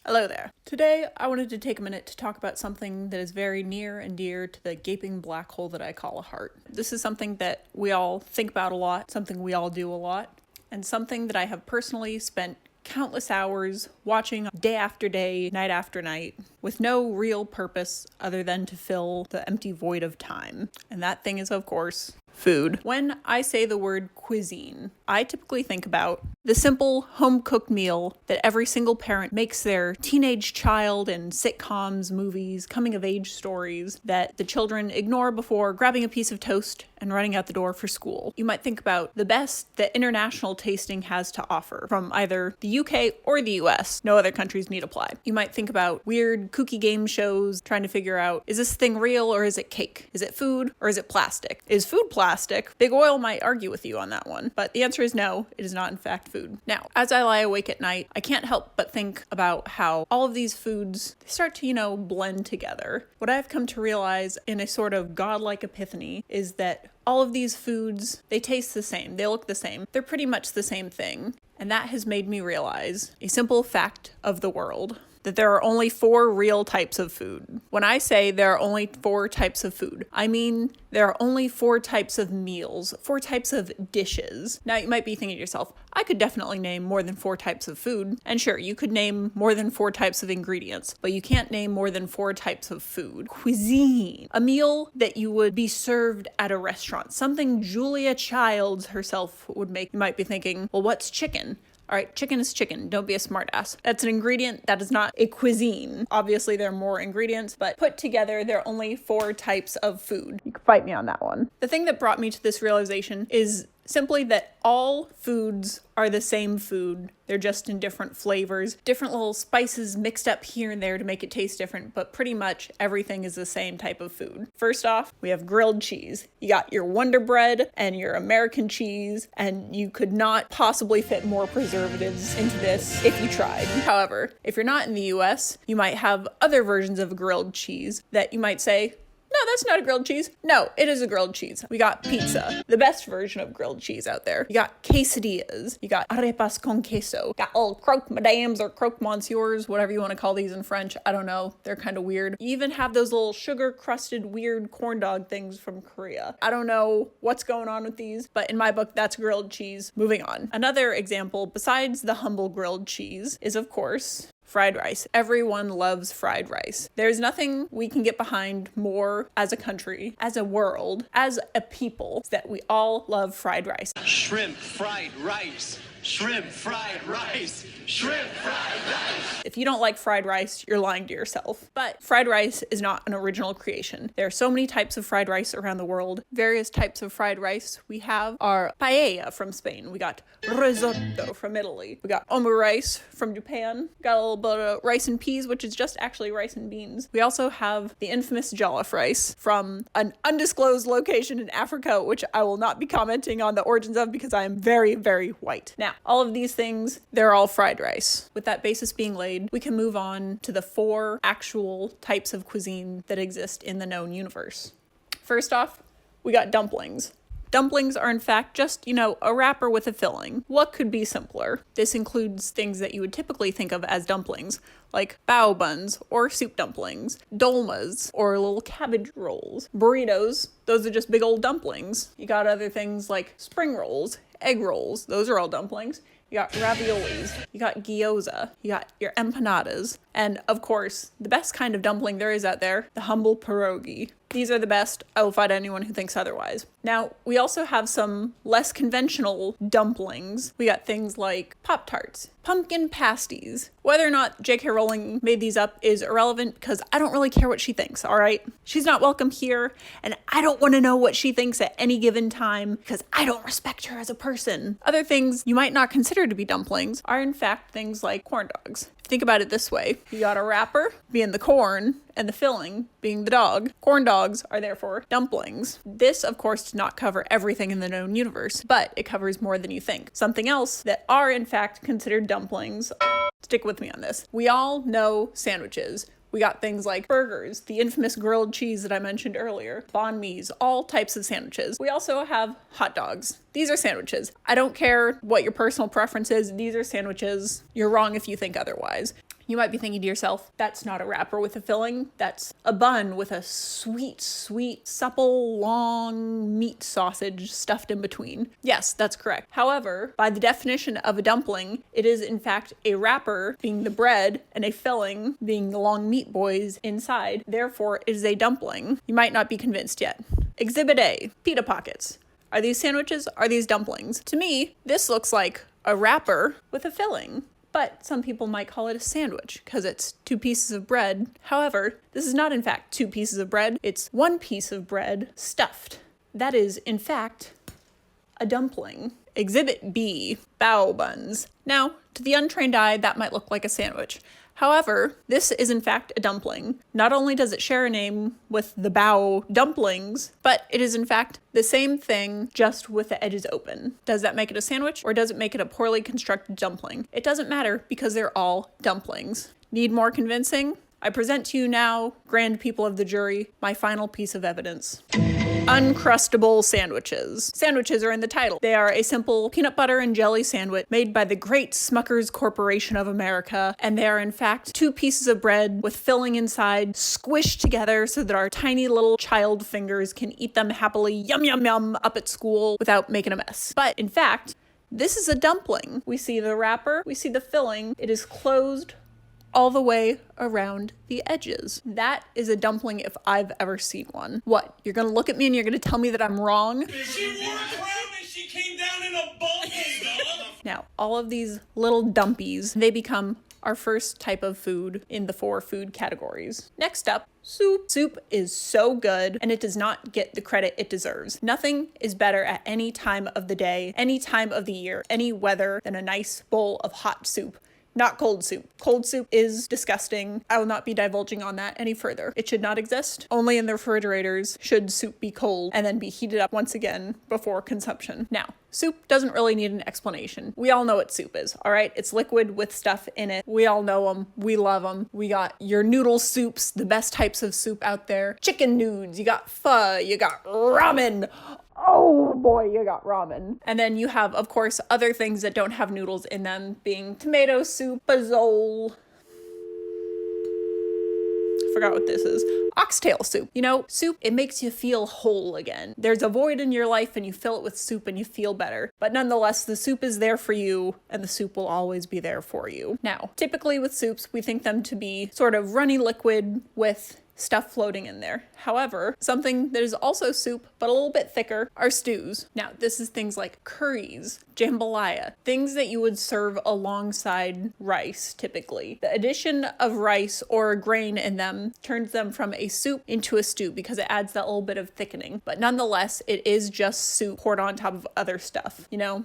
Hello there. Today, I wanted to take a minute to talk about something that is very near and dear to the gaping black hole that I call a heart. This is something that we all think about a lot, something we all do a lot, and something that I have personally spent countless hours watching day after day, night after night, with no real purpose other than to fill the empty void of time. And that thing is, of course, food. When I say the word cuisine, I typically think about the simple home-cooked meal that every single parent makes their teenage child in sitcoms, movies, coming-of-age stories that the children ignore before grabbing a piece of toast and running out the door for school. You might think about the best that international tasting has to offer from either the UK or the US. No other countries need apply. You might think about weird kooky game shows trying to figure out, is this thing real or is it cake? Is it food or is it plastic? Is food plastic? Big Ole might argue with you on that one, but the answer is no, it is not in fact food. Now, as I lie awake at night, I can't help but think about how all of these foods, they start to, blend together. What I've come to realize in a sort of godlike epiphany is that all of these foods, they taste the same, they look the same, they're pretty much the same thing. And that has made me realize a simple fact of the world, that there are only 4 real types of food. When I say there are only 4 types of food, I mean there are only 4 types of meals, 4 types of dishes. Now you might be thinking to yourself, I could definitely name more than 4 types of food. And sure, you could name more than 4 types of ingredients, but you can't name more than 4 types of food. Cuisine. A meal that you would be served at a restaurant. Something Julia Childs herself would make. You might be thinking, well, what's chicken? All right, chicken is chicken. Don't be a smartass. That's an ingredient. That is not a cuisine. Obviously, there are more ingredients, but put together, there are only 4 types of food. You can fight me on that one. The thing that brought me to this realization is simply that all foods are the same food. They're just in different flavors, different little spices mixed up here and there to make it taste different, but pretty much everything is the same type of food. First off, we have grilled cheese. You got your Wonder Bread and your American cheese, and you could not possibly fit more preservatives into this if you tried. However, if you're not in the US, you might have other versions of grilled cheese that you might say, no, that's not a grilled cheese. No, it is a grilled cheese. We got pizza, the best version of grilled cheese out there. You got quesadillas. You got arepas con queso. Got little croque madames or croque monsieurs, whatever you want to call these in French. I don't know. They're kind of weird. You even have those little sugar-crusted weird corn dog things from Korea. I don't know what's going on with these, but in my book, that's grilled cheese. Moving on. Another example, besides the humble grilled cheese, is of course fried rice. Everyone loves fried rice. There's nothing we can get behind more as a country, as a world, as a people, that we all love fried rice. Shrimp fried rice. Shrimp fried rice. Shrimp fried rice. If you don't like fried rice, you're lying to yourself. But fried rice is not an original creation. There are so many types of fried rice around the world. Various types of fried rice we have are paella from Spain. We got risotto from Italy. We got omurice from Japan. Got a little bit of rice and peas, which is just actually rice and beans. We also have the infamous jollof rice from an undisclosed location in Africa, which I will not be commenting on the origins of because I am very, very white. Now, all of these things, they're all fried rice. With that basis being laid, we can move on to the 4 actual types of cuisine that exist in the known universe. First off, we got dumplings. Dumplings are in fact just, a wrapper with a filling. What could be simpler? This includes things that you would typically think of as dumplings, like bao buns or soup dumplings, dolmas or little cabbage rolls, burritos. Those are just big old dumplings. You got other things like spring rolls, egg rolls. Those are all dumplings. You got raviolis, you got gyoza, you got your empanadas, and of course, the best kind of dumpling there is out there, the humble pierogi. These are the best. I will fight anyone who thinks otherwise. Now, we also have some less conventional dumplings. We got things like Pop-Tarts, pumpkin pasties. Whether or not J.K. Rowling made these up is irrelevant because I don't really care what she thinks, all right? She's not welcome here, and I don't want to know what she thinks at any given time because I don't respect her as a person. Other things you might not consider to be dumplings are in fact things like corn dogs. Think about it this way. You got a wrapper being the corn and the filling being the dog. Corn dogs are therefore dumplings. This, of course, does not cover everything in the known universe, but it covers more than you think. Something else that are in fact considered dumplings. Stick with me on this. We all know sandwiches. We got things like burgers, the infamous grilled cheese that I mentioned earlier, banh mi's, all types of sandwiches. We also have hot dogs. These are sandwiches. I don't care what your personal preference is. These are sandwiches. You're wrong if you think otherwise. You might be thinking to yourself, that's not a wrapper with a filling, that's a bun with a sweet, sweet, supple, long meat sausage stuffed in between. Yes, that's correct. However, by the definition of a dumpling, it is in fact a wrapper being the bread and a filling being the long meat boys inside. Therefore, it is a dumpling. You might not be convinced yet. Exhibit A, pita pockets. Are these sandwiches? Are these dumplings? To me, this looks like a wrapper with a filling. But some people might call it a sandwich because it's 2 pieces of bread. However, this is not in fact 2 pieces of bread. It's 1 piece of bread stuffed. That is in fact a dumpling. Exhibit B, bao buns. Now, to the untrained eye, that might look like a sandwich. However, this is in fact a dumpling. Not only does it share a name with the bao dumplings, but it is in fact the same thing, just with the edges open. Does that make it a sandwich, or does it make it a poorly constructed dumpling? It doesn't matter because they're all dumplings. Need more convincing? I present to you now, grand people of the jury, my final piece of evidence. Uncrustable sandwiches. Sandwiches are in the title. They are a simple peanut butter and jelly sandwich made by the great Smucker's Corporation of America, and they are in fact 2 pieces of bread with filling inside, squished together so that our tiny little child fingers can eat them happily, yum yum yum, up at school without making a mess. But in fact, this is a dumpling. We see the wrapper, we see the filling, it is closed all the way around the edges. That is a dumpling if I've ever seen one. What? You're gonna look at me and you're gonna tell me that I'm wrong? She wore a crown and she came down in a bubble, dog. Now, all of these little dumpies, they become our first type of food in the 4 food categories. Next up, soup. Soup is so good, and it does not get the credit it deserves. Nothing is better at any time of the day, any time of the year, any weather than a nice bowl of hot soup. Not cold soup. Cold soup is disgusting. I will not be divulging on that any further. It should not exist. Only in the refrigerators should soup be cold and then be heated up once again before consumption. Now, soup doesn't really need an explanation. We all know what soup is, all right? It's liquid with stuff in it. We all know them. We love them. We got your noodle soups, the best types of soup out there. Chicken noodles, you got pho, you got ramen. Oh boy, you got ramen. And then you have, of course, other things that don't have noodles in them, being tomato soup, pozole. Forgot what this is. Oxtail soup. You know, soup, it makes you feel whole again. There's a void in your life and you fill it with soup and you feel better. But nonetheless, the soup is there for you and the soup will always be there for you. Now, typically with soups, we think them to be sort of runny liquid with stuff floating in there. However, something that is also soup, but a little bit thicker, are stews. Now, this is things like curries, jambalaya, things that you would serve alongside rice, typically. The addition of rice or a grain in them turns them from a soup into a stew because it adds that little bit of thickening. But nonetheless, it is just soup poured on top of other stuff, you know?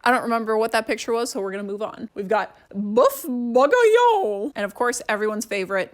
I don't remember what that picture was, so we're going to move on. We've got boeuf bourguignon, and of course, everyone's favorite,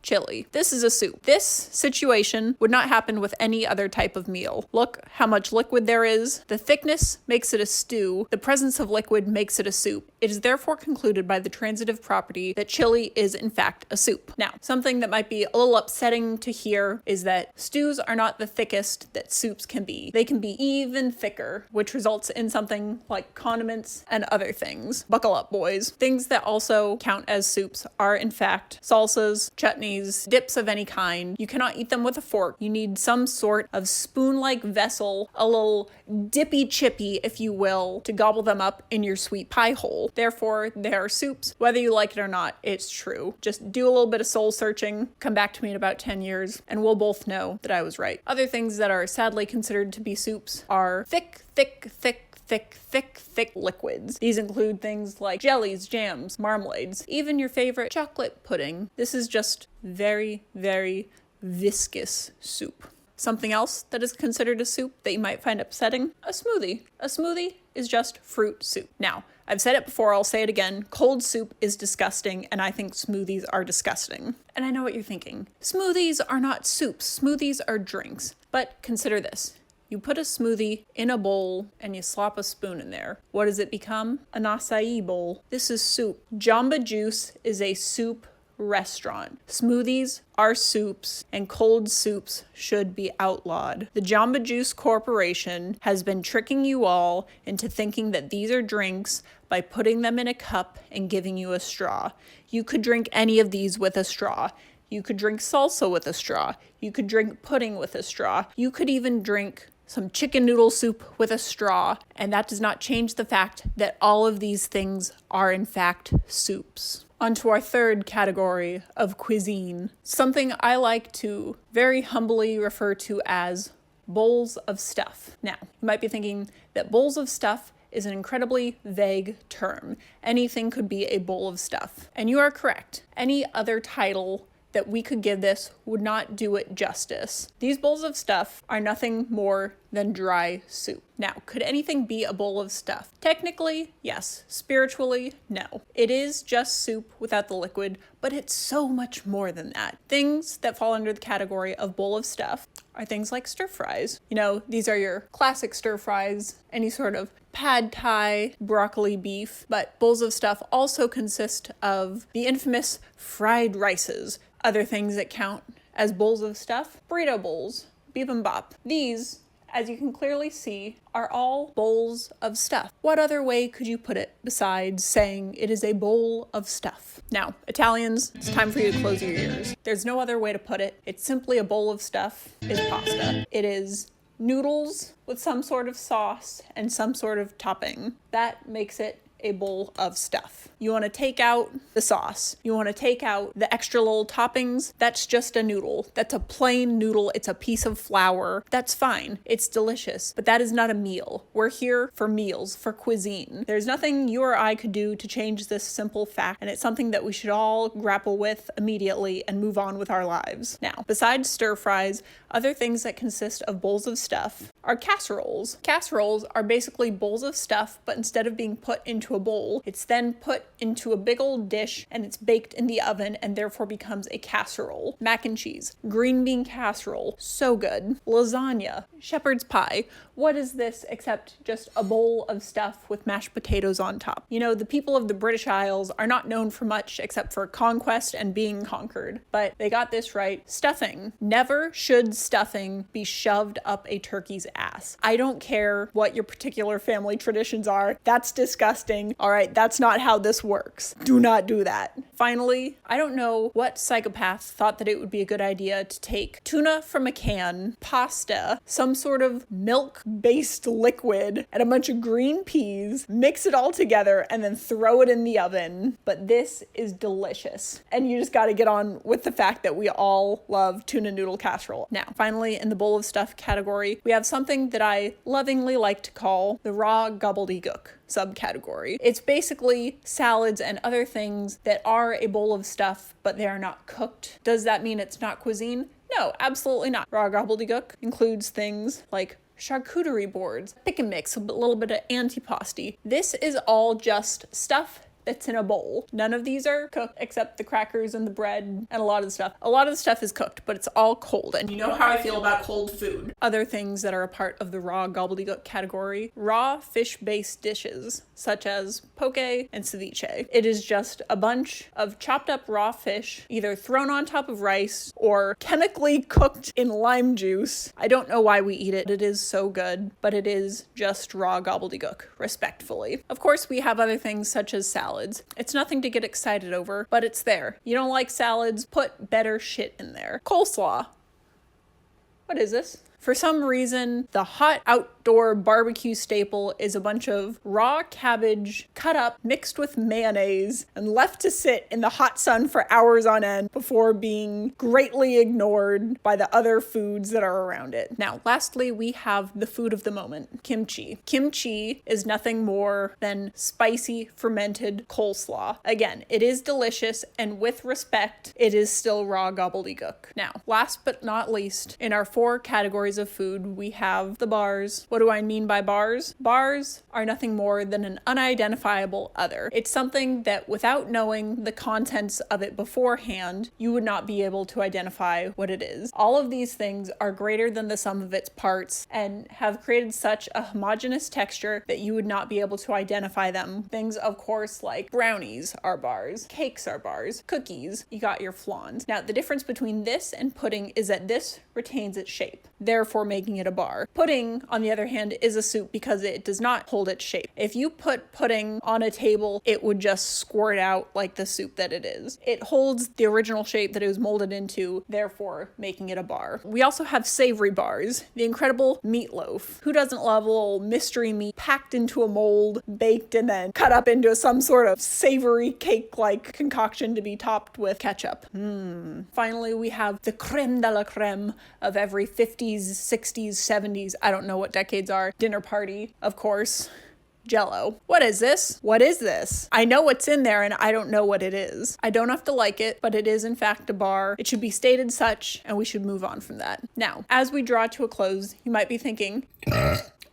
chili. This is a soup. This situation would not happen with any other type of meal. Look how much liquid there is. The thickness makes it a stew. The presence of liquid makes it a soup. It is therefore concluded by the transitive property that chili is in fact a soup. Now, something that might be a little upsetting to hear is that stews are not the thickest that soups can be. They can be even thicker, which results in something like condiments and other things. Buckle up, boys. Things that also count as soups are in fact salsas, chutneys, dips of any kind. You cannot eat them with a fork. You need some sort of spoon-like vessel, a little dippy chippy, if you will, to gobble them up in your sweet pie hole. Therefore, they are soups. Whether you like it or not, it's true. Just do a little bit of soul searching, come back to me in about 10 years, and we'll both know that I was right. Other things that are sadly considered to be soups are thick liquids. These include things like jellies, jams, marmalades, even your favorite chocolate pudding. This is just very, very viscous soup. Something else that is considered a soup that you might find upsetting, a smoothie. A smoothie is just fruit soup. Now, I've said it before, I'll say it again, cold soup is disgusting, and I think smoothies are disgusting. And I know what you're thinking. Smoothies are not soups, smoothies are drinks. But consider this. You put a smoothie in a bowl and you slop a spoon in there. What does it become? An acai bowl. This is soup. Jamba Juice is a soup restaurant. Smoothies are soups, and cold soups should be outlawed. The Jamba Juice Corporation has been tricking you all into thinking that these are drinks by putting them in a cup and giving you a straw. You could drink any of these with a straw. You could drink salsa with a straw. You could drink pudding with a straw. You could even drink some chicken noodle soup with a straw. And that does not change the fact that all of these things are in fact soups. On to our third category of cuisine, something I like to very humbly refer to as bowls of stuff. Now, you might be thinking that bowls of stuff is an incredibly vague term. Anything could be a bowl of stuff. And you are correct. Any other title that we could give this would not do it justice. These bowls of stuff are nothing more than dry soup. Now, could anything be a bowl of stuff? Technically, yes. Spiritually, no. It is just soup without the liquid, but it's so much more than that. Things that fall under the category of bowl of stuff are things like stir fries. You know, these are your classic stir fries, any sort of pad thai, broccoli beef, but bowls of stuff also consist of the infamous fried rices. Other things that count as bowls of stuff, burrito bowls, bibimbap. These, as you can clearly see, are all bowls of stuff. What other way could you put it besides saying it is a bowl of stuff? Now, Italians, it's time for you to close your ears. There's no other way to put it. It's simply a bowl of stuff is pasta. It is noodles with some sort of sauce and some sort of topping. That makes it a bowl of stuff. You want to take out the sauce. You want to take out the extra little toppings. That's just a noodle. That's a plain noodle. It's a piece of flour. That's fine. It's delicious. But that is not a meal. We're here for meals, for cuisine. There's nothing you or I could do to change this simple fact, and it's something that we should all grapple with immediately and move on with our lives. Now, besides stir fries, other things that consist of bowls of stuff are casseroles. Casseroles are basically bowls of stuff, but instead of being put into a bowl, it's then put into a big old dish and it's baked in the oven and therefore becomes a casserole. Mac and cheese, green bean casserole, so good. Lasagna, shepherd's pie. What is this except just a bowl of stuff with mashed potatoes on top? You know, the people of the British Isles are not known for much except for conquest and being conquered, but they got this right. Stuffing. Never should stuffing be shoved up a turkey's ass. I don't care what your particular family traditions are. That's disgusting. All right, that's not how this works. Do not do that. Finally, I don't know what psychopath thought that it would be a good idea to take tuna from a can, pasta, some sort of milk-based liquid, and a bunch of green peas, mix it all together, and then throw it in the oven. But this is delicious. And you just gotta get on with the fact that we all love tuna noodle casserole. Now, finally, in the bowl of stuff category, we have something that I lovingly like to call the raw gobbledygook subcategory. It's basically salads and other things that are a bowl of stuff, but they are not cooked. Does that mean it's not cuisine? No, absolutely not. Raw gobbledygook includes things like charcuterie boards, pick and mix, a little bit of antipasti. This is all just stuff that's in a bowl. None of these are cooked except the crackers and the bread and a lot of the stuff. A lot of the stuff is cooked, but it's all cold. And you know how I feel about cold food. Other things that are a part of the raw gobbledygook category, raw fish-based dishes, such as poke and ceviche. It is just a bunch of chopped up raw fish, either thrown on top of rice or chemically cooked in lime juice. I don't know why we eat it. It is so good, but it is just raw gobbledygook, respectfully. Of course, we have other things such as salads. It's nothing to get excited over, but it's there. You don't like salads? Put better shit in there. Coleslaw. What is this? For some reason, the hot outdoor barbecue staple is a bunch of raw cabbage cut up, mixed with mayonnaise, and left to sit in the hot sun for hours on end before being greatly ignored by the other foods that are around it. Now, lastly, we have the food of the moment, kimchi. Kimchi is nothing more than spicy fermented coleslaw. Again, it is delicious, and with respect, it is still raw gobbledygook. Now, last but not least, in our 4 categories of food, we have the bars, What do I mean by bars? Bars are nothing more than an unidentifiable other. It's something that without knowing the contents of it beforehand, you would not be able to identify what it is. All of these things are greater than the sum of its parts and have created such a homogeneous texture that you would not be able to identify them. Things, of course, like brownies are bars, cakes are bars, cookies, you got your flans. Now, the difference between this and pudding is that this retains its shape, therefore making it a bar. Pudding, on the other hand, is a soup because it does not hold its shape. If you put pudding on a table, it would just squirt out like the soup that it is. It holds the original shape that it was molded into, therefore making it a bar. We also have savory bars, the incredible meatloaf. Who doesn't love a little mystery meat packed into a mold, baked, and then cut up into some sort of savory cake-like concoction to be topped with ketchup? Finally, we have the creme de la creme of every 50s, 60s, 70s, I don't know what decades are, dinner party, of course. Jell-O. What is this? What is this? I know what's in there and I don't know what it is. I don't have to like it, but it is in fact a bar. It should be stated such, and we should move on from that. Now, as we draw to a close, you might be thinking,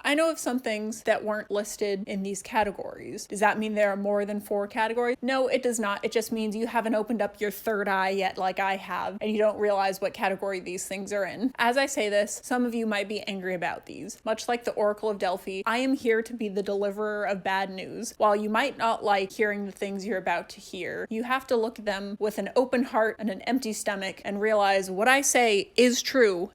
I know of some things that weren't listed in these categories. Does that mean there are more than 4 categories? No, it does not. It just means you haven't opened up your third eye yet like I have, and you don't realize what category these things are in. As I say this, some of you might be angry about these. Much like the Oracle of Delphi, I am here to be the deliverer of bad news. While you might not like hearing the things you're about to hear, you have to look at them with an open heart and an empty stomach and realize what I say is true.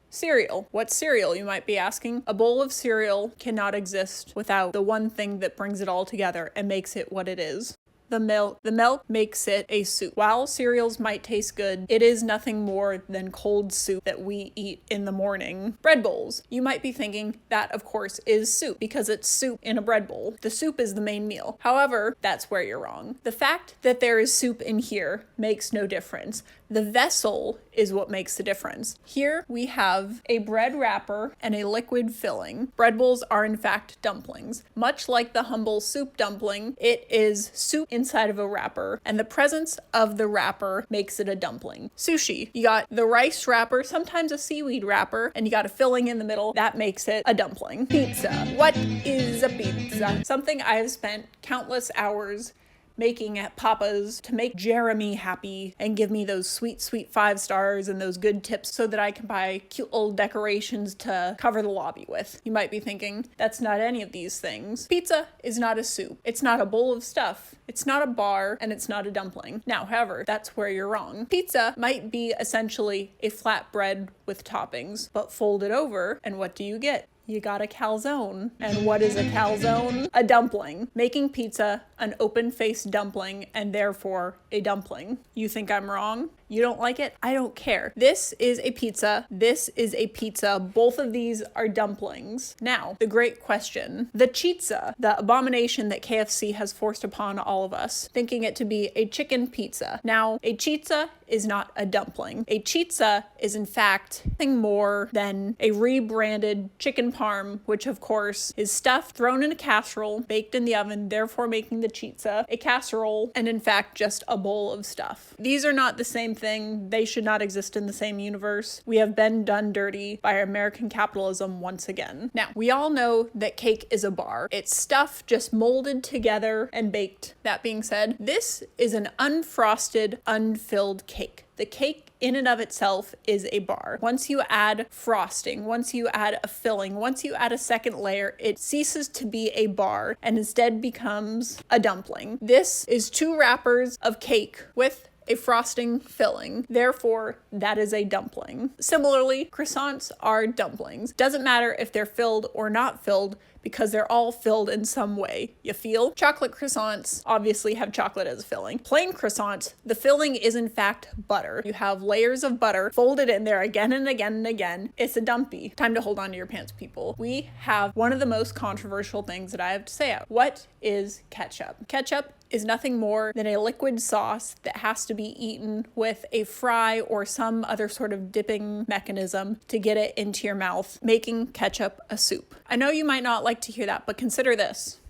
Cereal. What cereal, you might be asking? A bowl of cereal cannot exist without the one thing that brings it all together and makes it what it is. The milk. The milk makes it a soup. While cereals might taste good, it is nothing more than cold soup that we eat in the morning. Bread bowls. You might be thinking that, of course, is soup because it's soup in a bread bowl. The soup is the main meal. However, that's where you're wrong. The fact that there is soup in here makes no difference. The vessel is what makes the difference. Here we have a bread wrapper and a liquid filling. Bread bowls are in fact dumplings. Much like the humble soup dumpling, it is soup inside of a wrapper, and the presence of the wrapper makes it a dumpling. Sushi. You got the rice wrapper, sometimes a seaweed wrapper, and you got a filling in the middle. That makes it a dumpling. Pizza. What is a pizza? Something I have spent countless hours making at Papa's to make Jeremy happy and give me those sweet, sweet 5 stars and those good tips so that I can buy cute little decorations to cover the lobby with. You might be thinking, that's not any of these things. Pizza is not a soup. It's not a bowl of stuff. It's not a bar, and it's not a dumpling. Now, however, that's where you're wrong. Pizza might be essentially a flat bread with toppings, but fold it over, and what do you get? You got a calzone. And what is a calzone? A dumpling. Making pizza an open-faced dumpling and therefore a dumpling. You think I'm wrong? You don't like it? I don't care. This is a pizza. This is a pizza. Both of these are dumplings. Now, the great question. The chizza, the abomination that KFC has forced upon all of us, thinking it to be a chicken pizza. Now, a chizza is not a dumpling. A chizza is in fact nothing more than a rebranded chicken parm, which of course is stuffed, thrown in a casserole, baked in the oven, therefore making the chizza a casserole, and in fact just a bowl of stuff. These are not the same thing. They should not exist in the same universe. We have been done dirty by American capitalism once again. Now, we all know that cake is a bar. It's stuff just molded together and baked. That being said, this is an unfrosted, unfilled cake. The cake in and of itself is a bar. Once you add frosting, once you add a filling, once you add a second layer, it ceases to be a bar and instead becomes a dumpling. This is 2 wrappers of cake with a frosting filling. Therefore, that is a dumpling. Similarly, croissants are dumplings. Doesn't matter if they're filled or not filled because they're all filled in some way. You feel? Chocolate croissants obviously have chocolate as a filling. Plain croissants, the filling is in fact butter. You have layers of butter folded in there again and again and again. It's a dumpy. Time to hold on to your pants, people. We have one of the most controversial things that I have to say out. What is ketchup? Ketchup is nothing more than a liquid sauce that has to be eaten with a fry or some other sort of dipping mechanism to get it into your mouth, making ketchup a soup. I know you might not like to hear that, but consider this.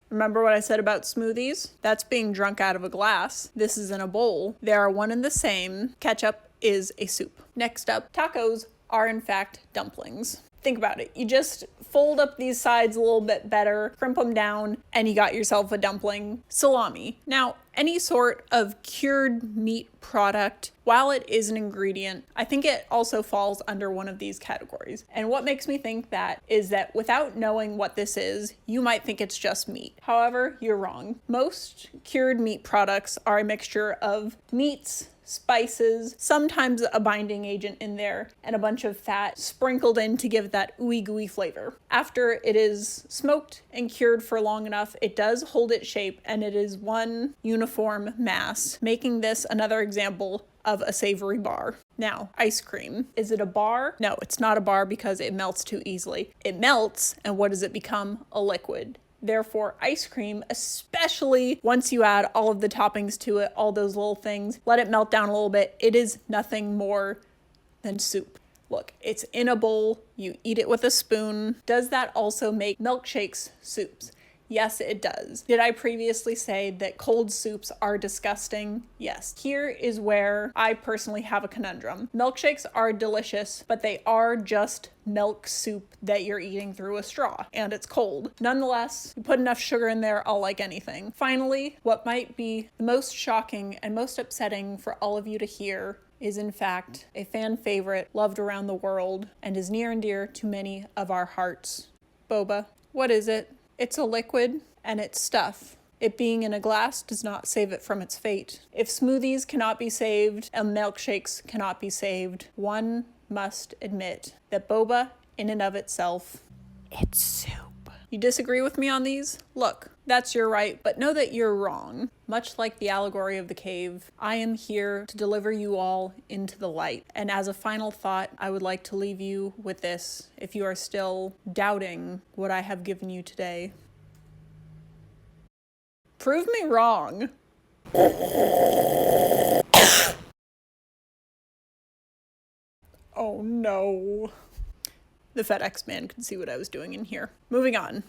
Remember what I said about smoothies? That's being drunk out of a glass. This is in a bowl. They are one and the same. Ketchup is a soup. Next up, tacos are in fact dumplings. Think about it. You just fold up these sides a little bit better, crimp them down, and you got yourself a dumpling. Salami. Now, any sort of cured meat product, while it is an ingredient, I think it also falls under one of these categories. And what makes me think that is that without knowing what this is, you might think it's just meat. However, you're wrong. Most cured meat products are a mixture of meats, spices, sometimes a binding agent in there, and a bunch of fat sprinkled in to give that ooey gooey flavor. After it is smoked and cured for long enough, it does hold its shape and it is one uniform mass, making this another example of a savory bar. Now, ice cream. Is it a bar? No, it's not a bar because it melts too easily. It melts, and what does it become? A liquid. Therefore, ice cream, especially once you add all of the toppings to it, all those little things, let it melt down a little bit, it is nothing more than soup. Look, it's in a bowl, you eat it with a spoon. Does that also make milkshakes soups? Yes, it does. Did I previously say that cold soups are disgusting? Yes. Here is where I personally have a conundrum. Milkshakes are delicious, but they are just milk soup that you're eating through a straw, and it's cold. Nonetheless, you put enough sugar in there, I'll like anything. Finally, what might be the most shocking and most upsetting for all of you to hear is in fact a fan favorite loved around the world and is near and dear to many of our hearts. Boba. What is it? It's a liquid, and it's stuff. It being in a glass does not save it from its fate. If smoothies cannot be saved and milkshakes cannot be saved, one must admit that boba, in and of itself, it's soup. You disagree with me on these? Look, that's your right, but know that you're wrong. Much like the allegory of the cave, I am here to deliver you all into the light. And as a final thought, I would like to leave you with this, if you are still doubting what I have given you today. Prove me wrong. Oh no. The FedEx man could see what I was doing in here. Moving on.